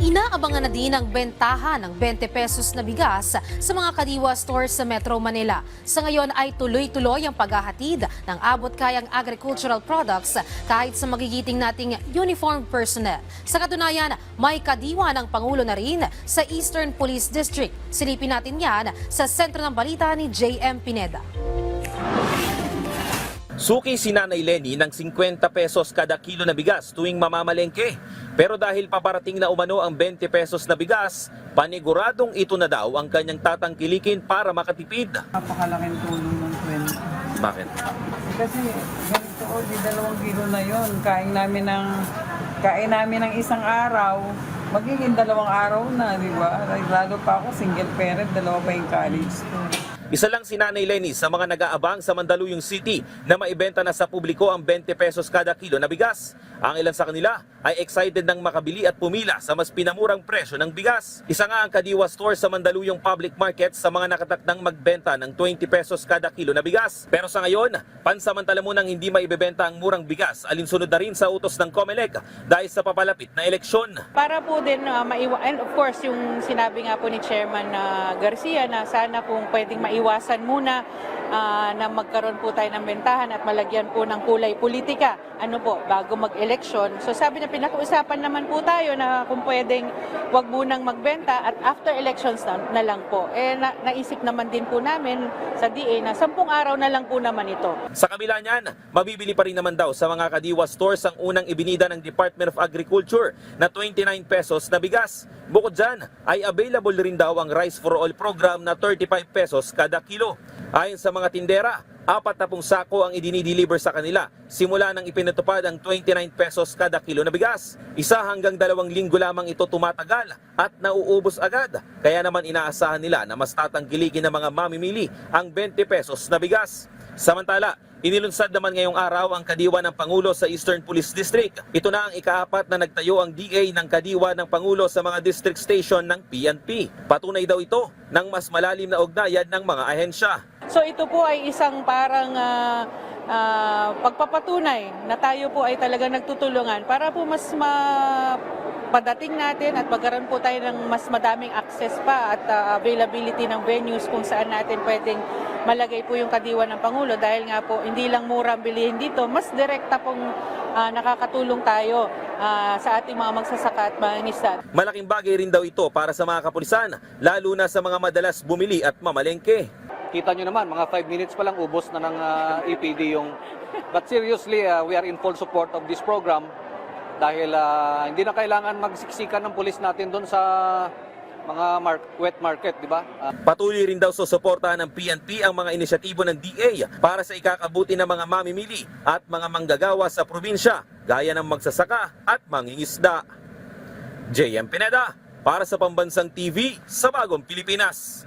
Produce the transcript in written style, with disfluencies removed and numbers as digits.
Inaabangan na din ang bentahan ng 20 pesos na bigas sa mga Kadiwa stores sa Metro Manila. Sa ngayon ay tuloy-tuloy ang paghahatid ng abot-kayang agricultural products kahit sa magigiting nating uniformed personnel. Sa katunayan, may kadiwa ng Pangulo na rin sa Eastern Police District. Silipin natin yan sa sentro ng balita ni JM Pineda. Suki si Nanay Lenny ng 50 pesos kada kilo na bigas tuwing mamamalengke. Pero dahil paparating na umano ang 20 pesos na bigas, paniguradong ito na daw ang kanyang tatangkilikin para makatipid. Napakalaking tulong ng 20. Bakit? Kasi ganito o, di 2 kilo na yon. Kain namin ng isang araw, magiging 2 araw na, di ba? Lalo pa ako, single parent, 2 pa yung college ko. Isa lang si Nanay Lenny sa mga nag-aabang sa Mandaluyong City na maibenta na sa publiko ang 20 pesos kada kilo na bigas. Ang ilan sa kanila ay excited nang makabili at pumila sa mas pinamurang presyo ng bigas. Isa nga ang Kadiwa store sa Mandaluyong Public Market sa mga nakatakdang magbenta ng 20 pesos kada kilo na bigas. Pero sa ngayon, pansamantala munang hindi maibebenta ang murang bigas alinsunod na rin sa utos ng COMELEC dahil sa papalapit na eleksyon. Para po din and of course yung sinabi nga po ni Chairman Garcia na sana kung pwedeng maiwasan muna na magkaroon po tayo ng bentahan at malagyan po ng kulay politika bago mag-eleksyon. So sabi na pinag-uusapan naman po tayo na kung pwedeng wag munang magbenta at after elections na lang po. Naisip naman din po namin sa DA na 10 araw na lang po naman ito. Sa kabila niyan, mabibili pa rin naman daw sa mga Kadiwa stores ang unang ibinida ng Department of Agriculture na 29 pesos na bigas. Bukod dyan, ay available rin daw ang Rice for All program na 35 pesos kada kilo. Ayon sa mga tindera, 40 sako ang idinideliver sa kanila simula nang ipinatupad ang 29 pesos kada kilo na bigas. 1 hanggang 2 linggo lamang ito tumatagal at nauubos agad. Kaya naman inaasahan nila na mas tatangkilikin ng mga mamimili ang 20 pesos na bigas. Samantala, inilunsad naman ngayong araw ang kadiwa ng Pangulo sa Eastern Police District. Ito na ang ika-4 na nagtayo ang DA ng kadiwa ng Pangulo sa mga district station ng PNP. Patunay daw ito ng mas malalim na ugnayan ng mga ahensya. So ito po ay isang parang pagpapatunay na tayo po ay talagang nagtutulungan para po mas padating natin at magkaroon po tayo ng mas madaming access pa at availability ng venues kung saan natin pwedeng malagay po yung kadiwa ng Pangulo dahil nga po hindi lang mura bilihin dito, mas direkta pong nakakatulong tayo sa ating mga magsasaka at mangingisda. Malaking bagay rin daw ito para sa mga kapulisan, lalo na sa mga madalas bumili at mamalengke. Kita nyo naman, mga 5 minutes pa lang ubos na ng EPD yung... But seriously, we are in full support of this program dahil hindi na kailangan magsiksikan ng pulis natin doon sa mga wet market, di ba? Patuloy rin daw susuportahan ng PNP ang mga inisyatibo ng DA para sa ikakabuti ng mga mamimili at mga manggagawa sa probinsya gaya ng magsasaka at mangingisda. JM Pineda para sa Pambansang TV sa Bagong Pilipinas.